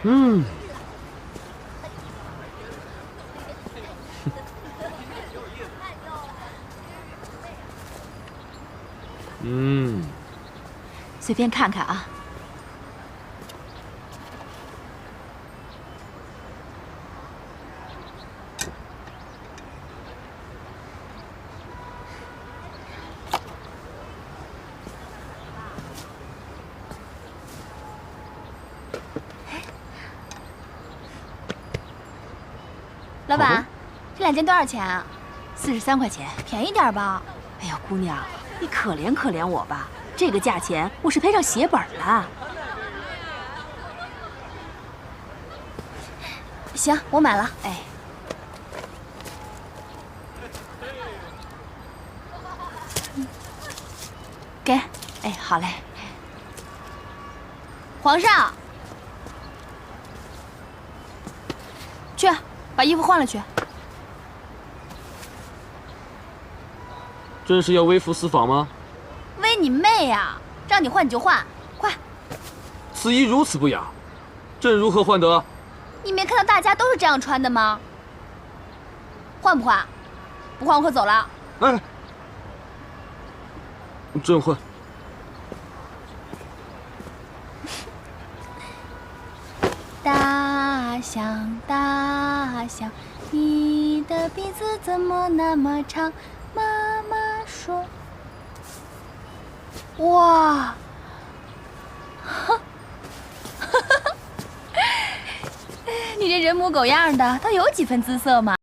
嗯。嗯。随便看看啊。老板，这2件多少钱啊？43块钱，便宜点吧。哎呀，姑娘，你可怜可怜我吧，这个价钱我是赔上血本了。行，我买了。哎，给，哎，好嘞。皇上，去把衣服换了去。朕是要微服私访吗？威你妹呀！让你换你就换，快！此衣如此不雅，朕如何换得？你没看到大家都是这样穿的吗？换不换？不换我可走了。哎，朕换。大象，大象，你的鼻子怎么那么长？妈妈说。哇！你这人模狗样的，倒有几分姿色嘛。